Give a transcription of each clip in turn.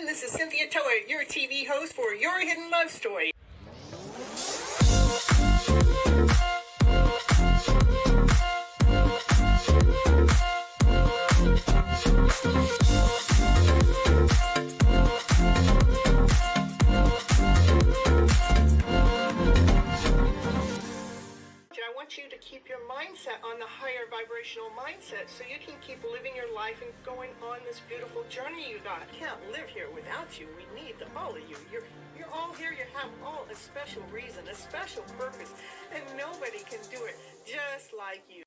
This is Cynthia Toet, your TV host for Your Hidden Love Story. I want you to keep your mindset on the higher vibrational mindset so you can keep living your life and going on this beautiful journey you got. I can't live here without you. We need all of you. You're all here. You have all a special reason, a special purpose, and nobody can do it just like you.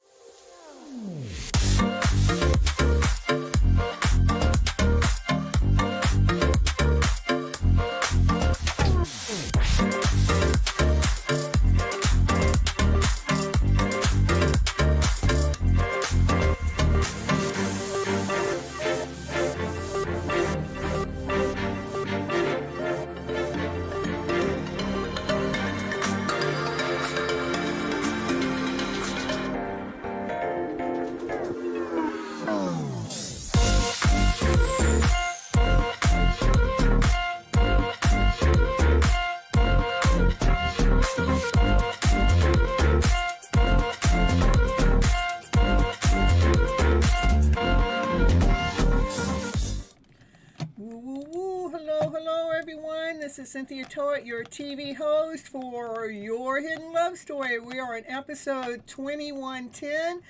Hello everyone, this is Cynthia Toet, your TV host for Your Hidden Love Story. We are in episode 2110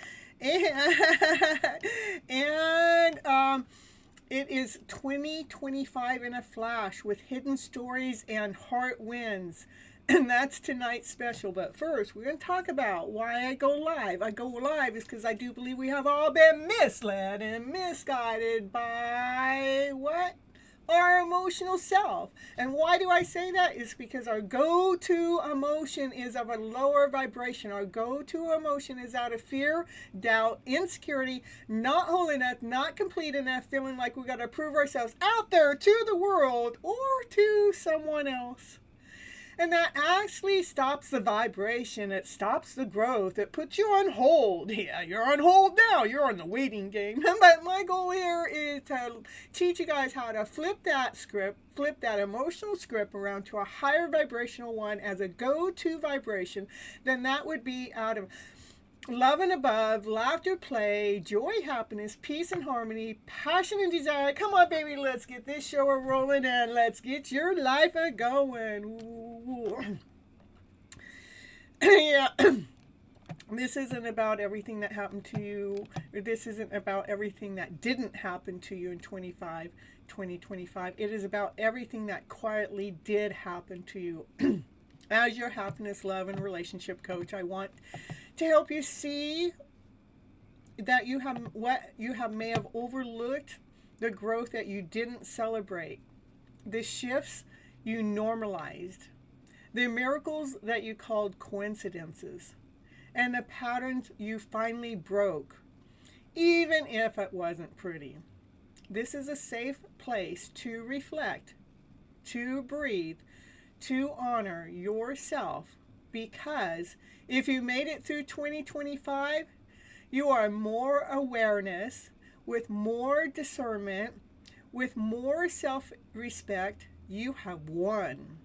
and it is 2025 in a flash with hidden stories and heart wins. And that's tonight's special. But first, we're going to talk about why I go live. I go live is because I do believe we have all been misled and misguided by what? Our emotional self. And why do I say that? Is because our go-to emotion is of a lower vibration. Our go-to emotion is out of fear, doubt, insecurity, not whole enough, not complete enough, feeling like we got to prove ourselves out there to the world or to someone else. And that actually stops the vibration. It stops the growth. It puts you on hold. Yeah, you're on hold now. You're on the waiting game. But my goal here is to teach you guys how to flip that script, flip that emotional script around to a higher vibrational one as a go-to vibration. Then that would be out of love and above, laughter, play, joy, happiness, peace and harmony, passion and desire. Come on, baby, let's get this show rolling and let's get your life going. Ooh. Yeah. This isn't about everything that happened to you. This isn't about everything that didn't happen to you in 2025. It is about everything that quietly did happen to you. As your happiness, love, and relationship coach, I want to help you see that you have what you may have overlooked, the growth that you didn't celebrate, the shifts you normalized, the miracles that you called coincidences, and the patterns you finally broke, even if it wasn't pretty. This is a safe place to reflect, to breathe, to honor yourself, because if you made it through 2025, you are more awareness, with more discernment, with more self-respect. You have won.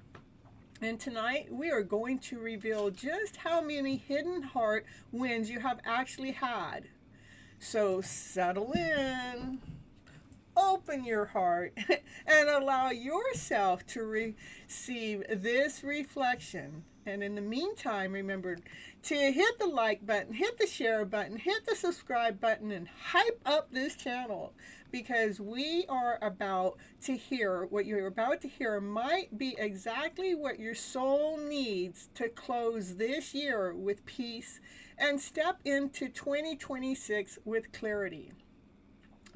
And tonight we are going to reveal just how many hidden heart wins you have actually had. So settle in, open your heart, and allow yourself to receive this reflection. And in the meantime, remember to hit the like button, hit the share button, hit the subscribe button, and hype up this channel, because we are about to hear what you're about to hear might be exactly what your soul needs to close this year with peace and step into 2026 with clarity.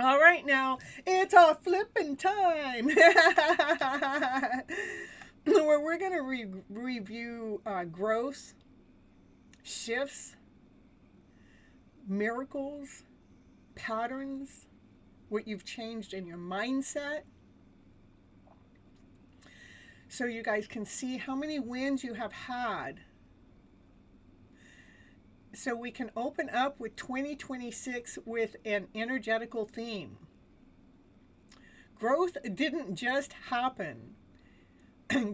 All right, now it's a flipping time. Where we're going to review growth, shifts, miracles, patterns, what you've changed in your mindset. So you guys can see how many wins you have had. So we can open up with 2026 with an energetical theme. Growth didn't just happen.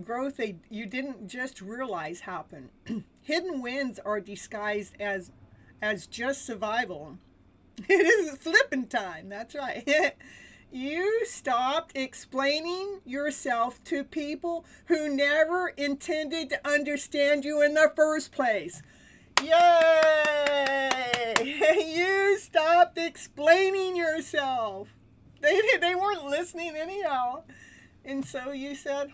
Growth you didn't just realize happen. Hidden wins are disguised as just survival. It is flipping time, that's right. You stopped explaining yourself to people who never intended to understand you in the first place. Yay! You stopped explaining yourself. They weren't listening anyhow. And so you said,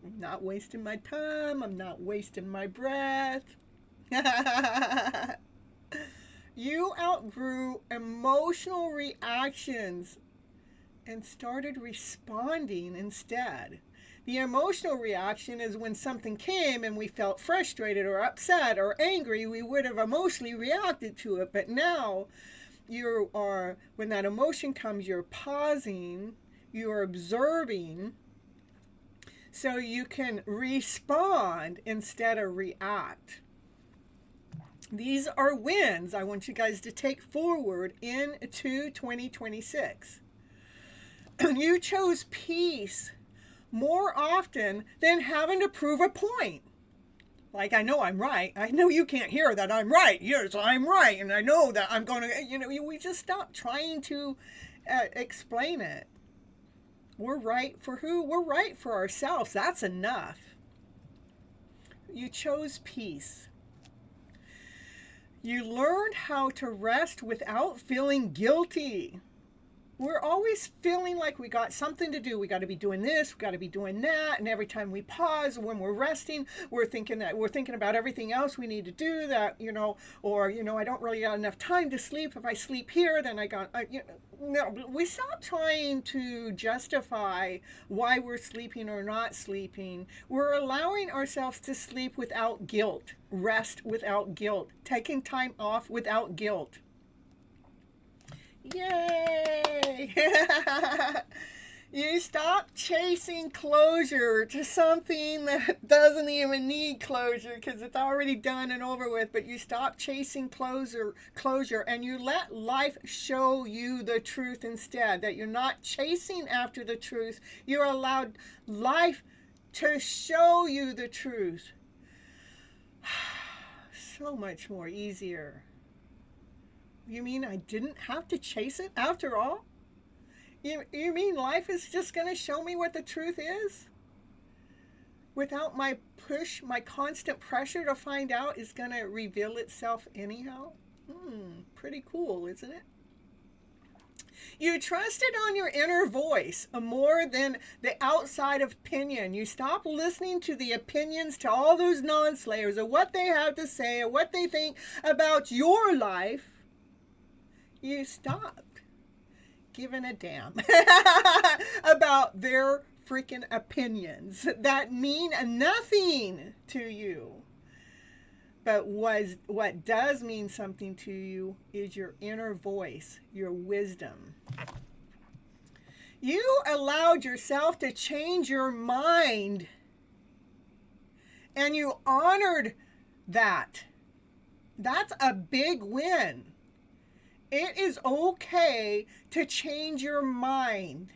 I'm not wasting my time. I'm not wasting my breath. You outgrew emotional reactions and started responding instead. The emotional reaction is when something came and we felt frustrated or upset or angry, we would have emotionally reacted to it. But now when that emotion comes, you're pausing, you're observing, so you can respond instead of react. These are wins I want you guys to take forward into 2026. You chose peace more often than having to prove a point. Like, I know I'm right. I know you can't hear that I'm right. Yes, I'm right. And I know that I'm going to, we just stop trying to explain it. We're right for who? We're right for ourselves. That's enough. You chose peace. You learned how to rest without feeling guilty. We're always feeling like we got something to do. We got to be doing this, we got to be doing that. And every time we pause, when we're resting, we're thinking about everything else we need to do that, or, I don't really got enough time to sleep. If I sleep here, then no, we stop trying to justify why we're sleeping or not sleeping. We're allowing ourselves to sleep without guilt, rest without guilt, taking time off without guilt. Yay! You stop chasing closure to something that doesn't even need closure because it's already done and over with, but you stop chasing closure and you let life show you the truth instead, that you're not chasing after the truth. You're allowed life to show you the truth. So much more easier. You mean I didn't have to chase it after all? You mean life is just going to show me what the truth is? Without my push, my constant pressure to find out is going to reveal itself anyhow? Pretty cool, isn't it? You trusted on your inner voice more than the outside opinion. You stopped listening to the opinions, to all those non-slayers, of what they have to say, or what they think about your life. You stopped giving a damn about their freaking opinions that mean nothing to you. But what does mean something to you is your inner voice, your wisdom. You allowed yourself to change your mind, and you honored that. That's a big win. It is okay to change your mind.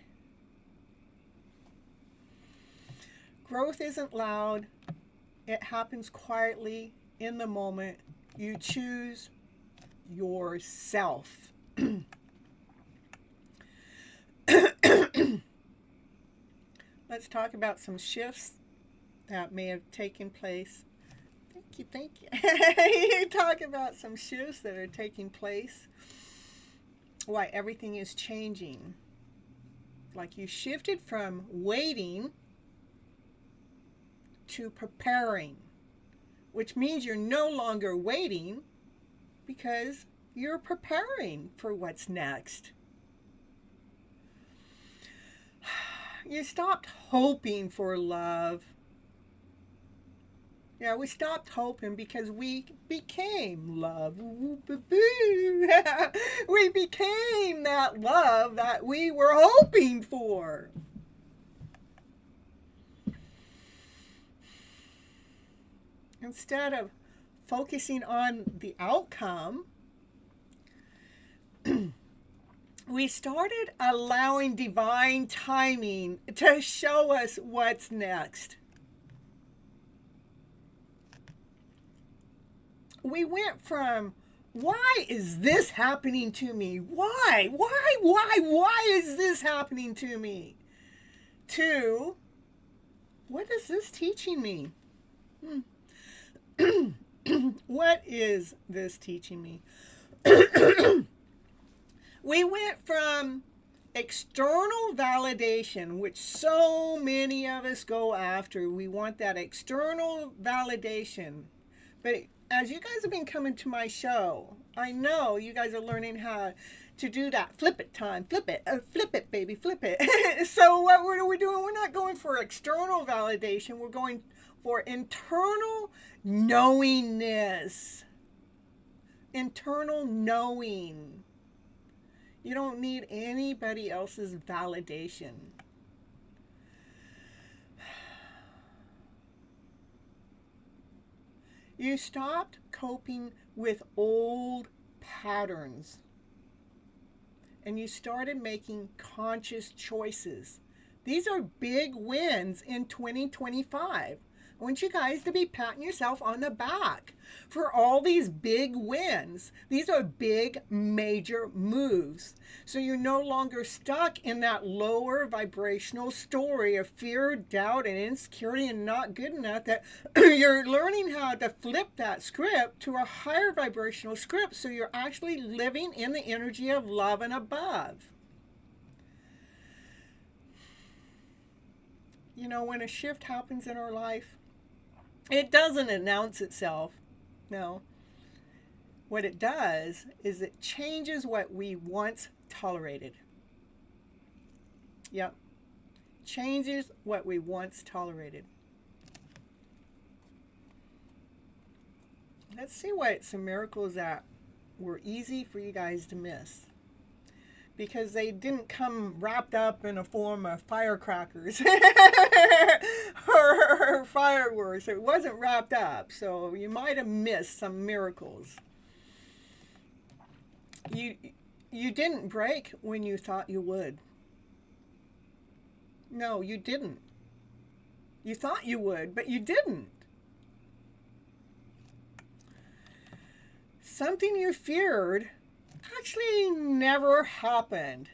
Growth isn't loud. It happens quietly in the moment. You choose yourself. Let's talk about some shifts that may have taken place. Thank you. You talk about some shifts that are taking place. Why everything is changing. Like you shifted from waiting to preparing, which means you're no longer waiting because you're preparing for what's next. You stopped hoping for love. Yeah, we stopped hoping because we became love. We became that love that we were hoping for. Instead of focusing on the outcome, we started allowing divine timing to show us what's next. We went from, why is this happening to me? Why is this happening to me? To, what is this teaching me? What is this teaching me? We went from external validation, which so many of us go after. We want that external validation. But as you guys have been coming to my show, I know you guys are learning how to do that flip it time. Flip it, baby, flip it. So what are we doing? We're not going for external validation. We're going for internal knowingness. Internal knowing. You don't need anybody else's validation. You stopped coping with old patterns and you started making conscious choices. These are big wins in 2025. I want you guys to be patting yourself on the back for all these big wins. These are big, major moves. So you're no longer stuck in that lower vibrational story of fear, doubt, and insecurity and not good enough, that you're learning how to flip that script to a higher vibrational script so you're actually living in the energy of love and above. You know, when a shift happens in our life, it doesn't announce itself. No. What it does is it changes what we once tolerated. Yep. Changes what we once tolerated. Let's see what some miracles that were easy for you guys to miss. Because they didn't come wrapped up in a form of firecrackers or fireworks. It wasn't wrapped up, so you might have missed some miracles. You didn't break when you thought you would. No, you didn't. You thought you would, but you didn't. Something you feared actually never happened.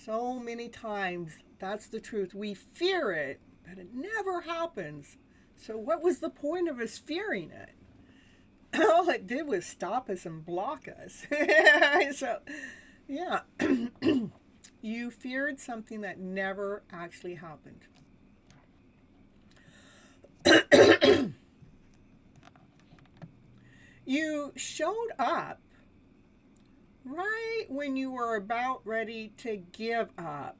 So many times, that's the truth. We fear it, but it never happens. So what was the point of us fearing it? All it did was stop us and block us. So, yeah. You feared something that never actually happened. You showed up right when you were about ready to give up.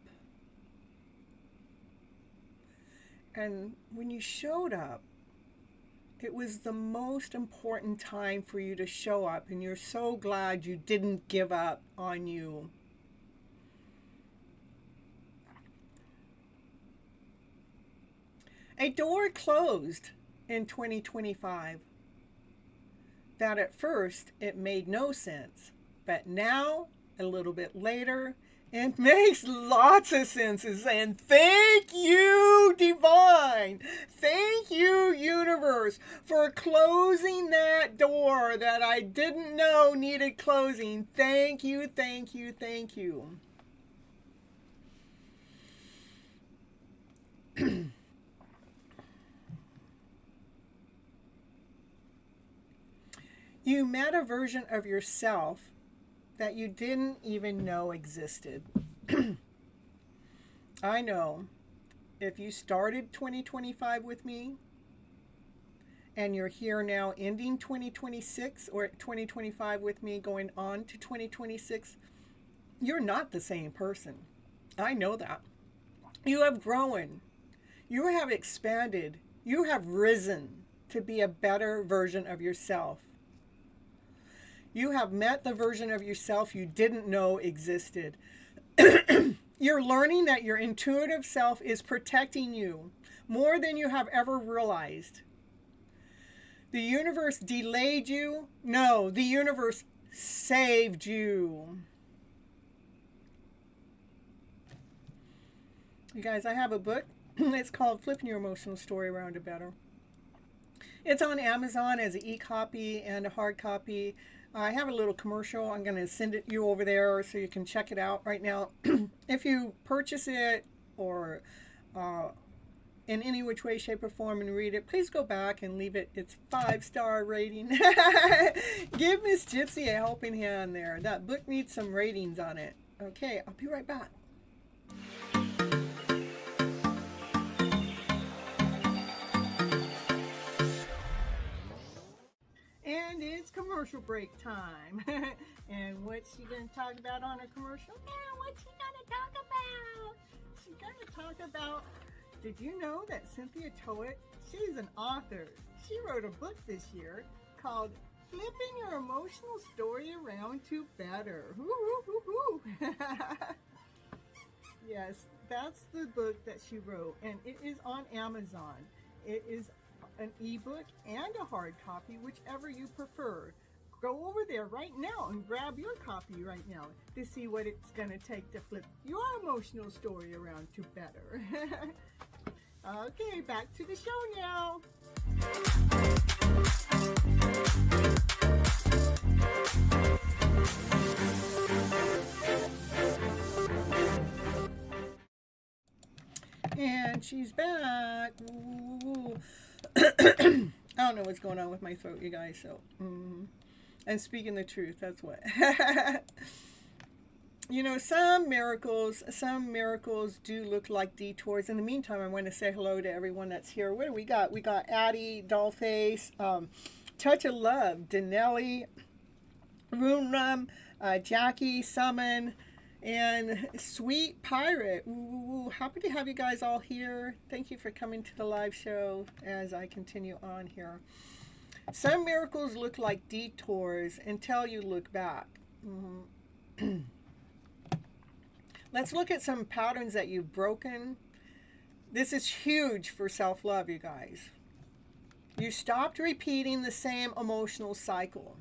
And when you showed up, it was the most important time for you to show up, and you're so glad you didn't give up on you. A door closed in 2025 that at first it made no sense. But now, a little bit later, it makes lots of sense. And thank you, Divine. Thank you, Universe, for closing that door that I didn't know needed closing. Thank you, thank you, thank you. You met a version of yourself that you didn't even know existed. I know if you started 2025 with me and you're here now ending 2026 or 2025 with me going on to 2026, you're not the same person. I know that. You have grown. You have expanded. You have risen. to be a better version of yourself. You have met the version of yourself you didn't know existed. You're learning that your intuitive self is protecting you more than you have ever realized. The universe delayed you. No, the universe saved you. You guys, I have a book. It's called Flipping Your Emotional Story Around to Better. It's on Amazon as an e-copy and a hard copy. I have a little commercial. I'm going to send it you over there so you can check it out right now. If you purchase it or in any which way, shape, or form and read it, please go back and leave it its 5-star rating. Give Miss Gypsy a helping hand there. That book needs some ratings on it. Okay, I'll be right back. And it's commercial break time. And what's she going to talk about on her commercial? Yeah, what's she going to talk about? She's going to talk about, did you know that Cynthia Toet, she's an author. She wrote a book this year called Flipping Your Emotional Story Around to Better. Yes, that's the book that she wrote, and it is on Amazon. It is an ebook and a hard copy, whichever you prefer. Go over there right now and grab your copy right now to see what it's going to take to flip your emotional story around to better. Okay, back to the show now. And she's back. Ooh. I don't know what's going on with my throat, you guys. So, and speaking the truth, that's what. You know, some miracles do look like detours. In the meantime, I want to say hello to everyone that's here. What do we got? We got Addie, Dollface, Touch of Love, Denelli, Runrum, Jackie, Summon, and Sweet Pirate. Ooh, happy to have you guys all here. Thank you for coming to the live show as I continue on here. Some miracles look like detours until you look back. Let's look at some patterns that you've broken. This is huge for self-love, you guys. You stopped repeating the same emotional cycle.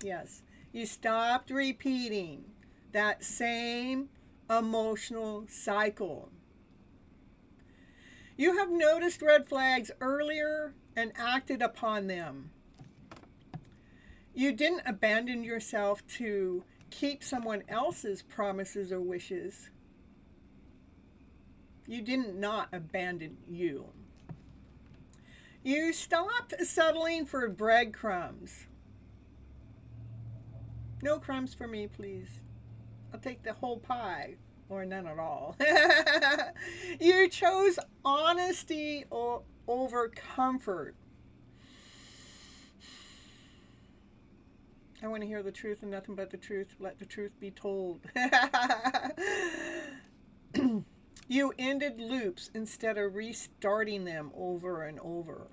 Yes, you stopped repeating that same emotional cycle. You have noticed red flags earlier and acted upon them. You didn't abandon yourself to keep someone else's promises or wishes. You didn't not abandon you. You stopped settling for breadcrumbs. No crumbs for me, please. I'll take the whole pie or none at all. You chose honesty over comfort. I want to hear the truth and nothing but the truth. Let the truth be told. You ended loops instead of restarting them over and over.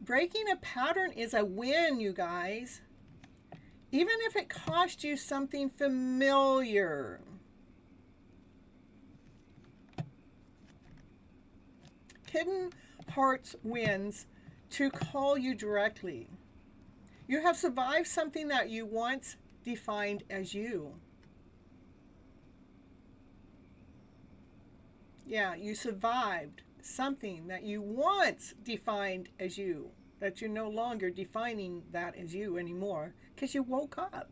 Breaking a pattern is a win, you guys. Even if it cost you something familiar. Hidden Hearts wins to call you directly. You have survived something that you once defined as you. Yeah, you survived something that you once defined as you, that you're no longer defining that as you anymore because you woke up.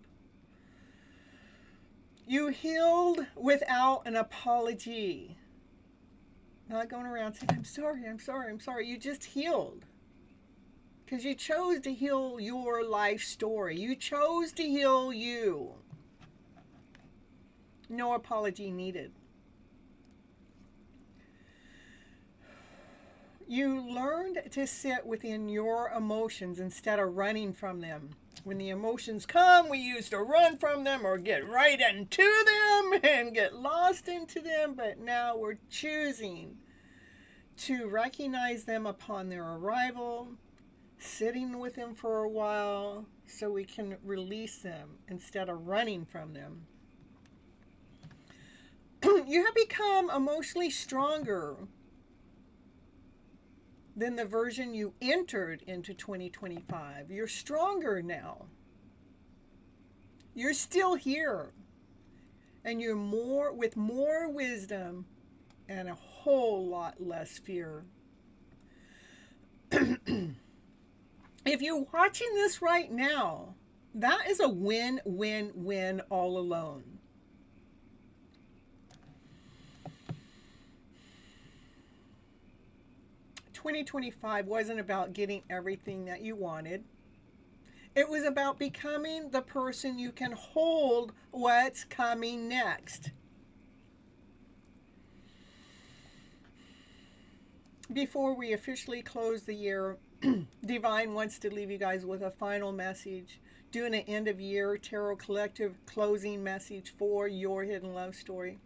You healed without an apology. Not going around saying, I'm sorry, I'm sorry, I'm sorry. You just healed. Because you chose to heal your life story. You chose to heal you. No apology needed. You learned to sit within your emotions instead of running from them. When the emotions come, we used to run from them or get right into them and get lost into them. But now we're choosing to recognize them upon their arrival, sitting with them for a while so we can release them instead of running from them. You have become emotionally stronger than the version you entered into 2025. You're stronger now. You're still here. And you're with more wisdom and a whole lot less fear. If you're watching this right now, that is a win-win-win all alone. "2025 wasn't about getting everything that you wanted. It was about becoming the person you can hold what's coming next." Before we officially close the year, Divine wants to leave you guys with a final message, doing an end of year tarot collective closing message for your hidden love story.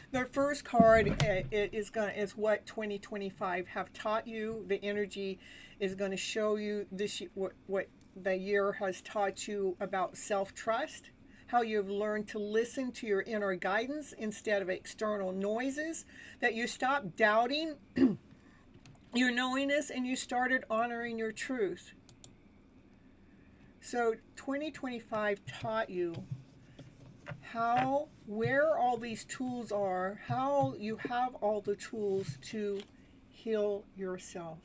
The first card is what 2025 have taught you. The energy is going to show you this what the year has taught you about self-trust, how you've learned to listen to your inner guidance instead of external noises, that you stopped doubting your knowingness and you started honoring your truth. So 2025 taught you where all these tools are, how you have all the tools to heal yourself.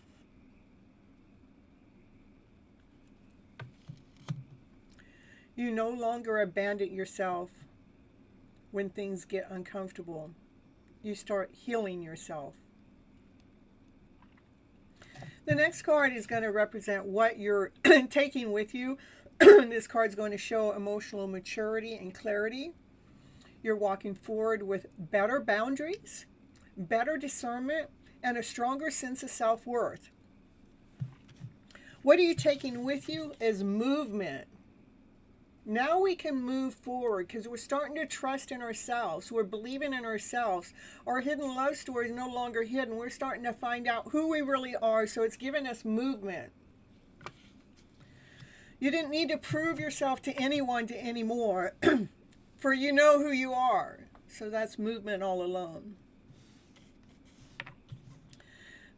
You no longer abandon yourself when things get uncomfortable. You start healing yourself. The next card is going to represent what you're taking with you. This card's going to show emotional maturity and clarity. You're walking forward with better boundaries, better discernment, and a stronger sense of self-worth. What are you taking with you is movement. Now we can move forward because we're starting to trust in ourselves. We're believing in ourselves. Our hidden love story is no longer hidden. We're starting to find out who we really are, so it's giving us movement. You didn't need to prove yourself to anyone anymore, for you know who you are. So that's movement all alone.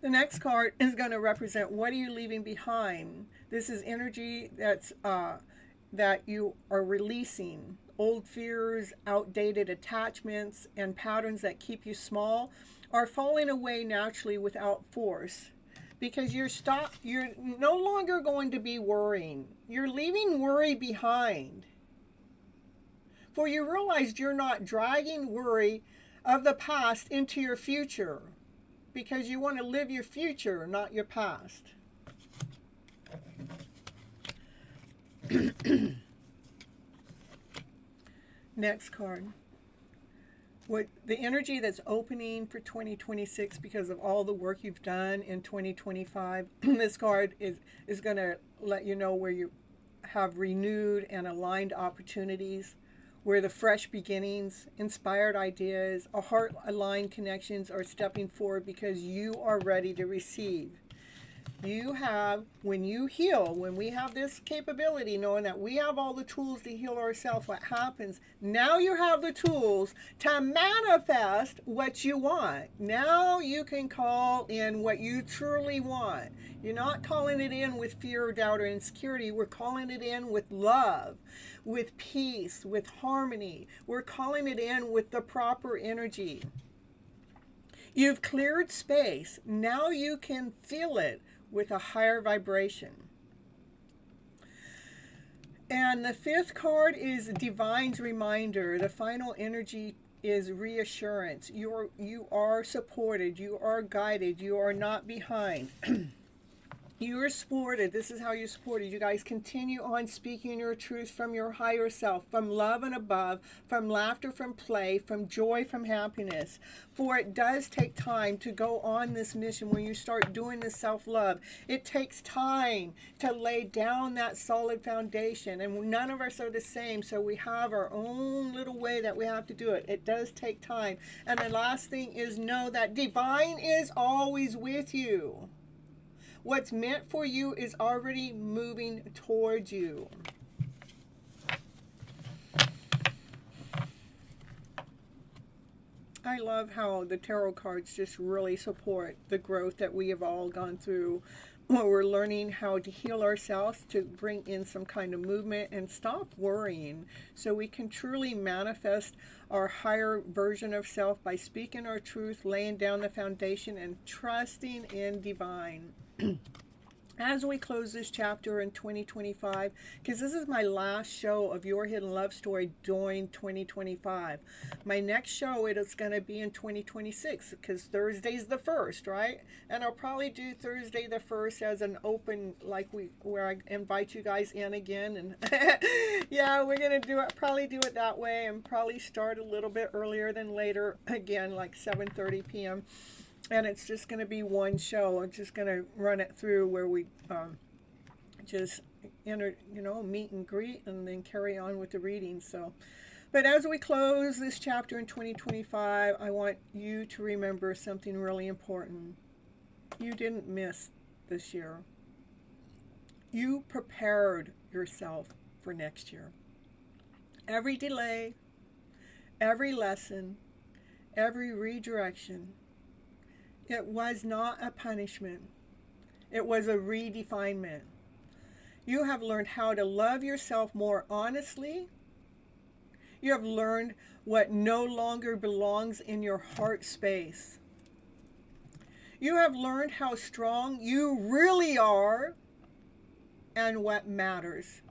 The next card is going to represent what are you leaving behind. This is energy that you are releasing. Old fears, outdated attachments, and patterns that keep you small are falling away naturally without force. Because you're no longer going to be worrying. You're leaving worry behind. For you realized you're not dragging worry of the past into your future. Because you want to live your future, not your past. Next card. What the energy that's opening for 2026 because of all the work you've done in 2025. This card is going to let you know where you have renewed and aligned opportunities, where the fresh beginnings, inspired ideas, or heart-aligned connections are stepping forward because you are ready to receive. You have, when you heal, when we have this capability, knowing that we have all the tools to heal ourselves, what happens? Now you have the tools to manifest what you want. Now you can call in what you truly want. You're not calling it in with fear, doubt, or insecurity. We're calling it in with love, with peace, with harmony. We're calling it in with the proper energy. You've cleared space. Now you can feel it with a higher vibration. And the fifth card is Divine's Reminder. The final energy is reassurance. You are supported. You are guided. You are not behind. You are supported. This is how you're supported. You guys continue on speaking your truth from your higher self, from love and above, from laughter, from play, from joy, from happiness. For it does take time to go on this mission when you start doing this self-love. It takes time to lay down that solid foundation. And none of us are the same, so we have our own little way that we have to do it. It does take time. And the last thing is know that divine is always with you. What's meant for you is already moving towards you. I love how the tarot cards just really support the growth that we have all gone through. We're learning how to heal ourselves, to bring in some kind of movement and stop worrying so we can truly manifest our higher version of self by speaking our truth, laying down the foundation, and trusting in divine. As we close this chapter in 2025, because this is my last show of Your Hidden Love Story during 2025. My next show, it is going to be in 2026, because Thursday's the 1st, right? And I'll probably do Thursday the 1st as an open, where I invite you guys in again. And yeah, we're going to probably do it that way, and probably start a little bit earlier than later, again, like 7:30 p.m. And it's just going to be one show. I'm just going to run it through where we just meet and greet and then carry on with the reading. So, but as we close this chapter in 2025, I want you to remember something really important. You didn't miss this year. You prepared yourself for next year. Every delay, every lesson, every redirection, it was not a punishment. It was a redefinement. You have learned how to love yourself more honestly. You have learned what no longer belongs in your heart space. You have learned how strong you really are and what matters.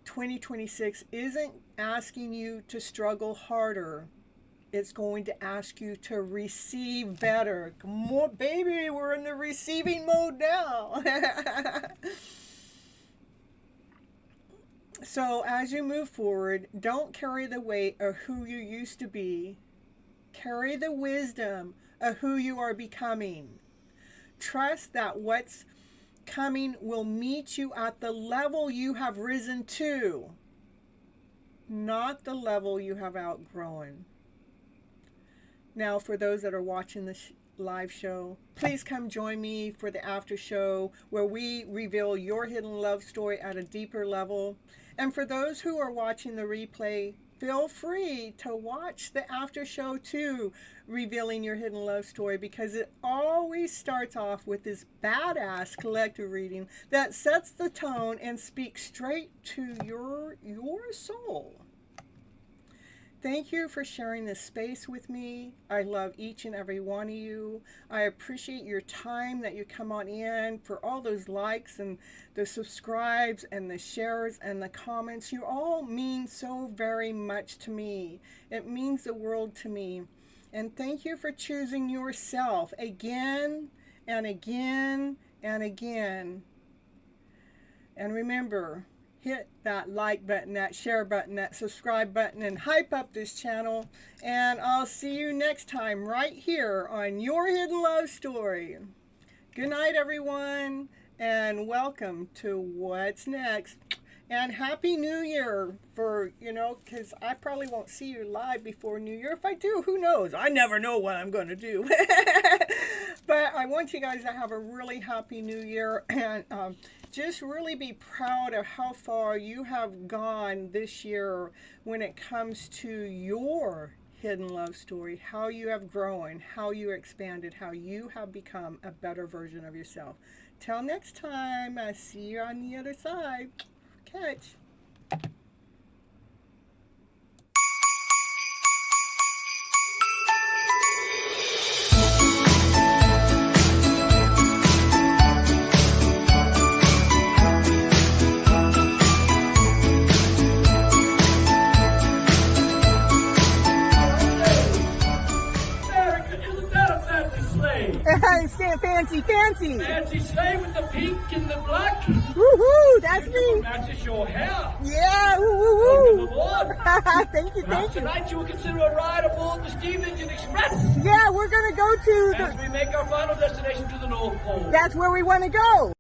2026 isn't asking you to struggle harder. It's going to ask you to receive better. Come on, baby, we're in the receiving mode now. So as you move forward, don't carry the weight of who you used to be. Carry the wisdom of who you are becoming. Trust that what's coming will meet you at the level you have risen to, not the level you have outgrown. Now, for those that are watching this live show, please come join me for the after show where we reveal your hidden love story at a deeper level. And for those who are watching the replay, feel free to watch the after show too, revealing your hidden love story, because it always starts off with this badass collective reading that sets the tone and speaks straight to your soul. Thank you for sharing this space with me. I love each and every one of you. I appreciate your time that you come on in, for all those likes and the subscribes and the shares and the comments. You all mean so very much to me. It means the world to me. And thank you for choosing yourself again and again and again. And remember, hit that like button, that share button, that subscribe button, and hype up this channel. And I'll see you next time right here on Your Hidden Love Story. Good night, everyone, and welcome to What's Next. And Happy New Year because I probably won't see you live before New Year. If I do, who knows? I never know what I'm going to do. But I want you guys to have a really happy New Year, and just really be proud of how far you have gone this year when it comes to your hidden love story, how you have grown, how you expanded, how you have become a better version of yourself. Till next time, I see you on the other side. Catch. Stand fancy, fancy. Fancy sleigh with the pink and the black. Woohoo, that's me. Matches your hair. Yeah, woo, woo, woo. Welcome aboard. Thank you, thank you. Tonight you will consider a ride aboard the Steam Engine Express. Yeah, we're going to go to As we make our final destination to the North Pole. That's where we want to go.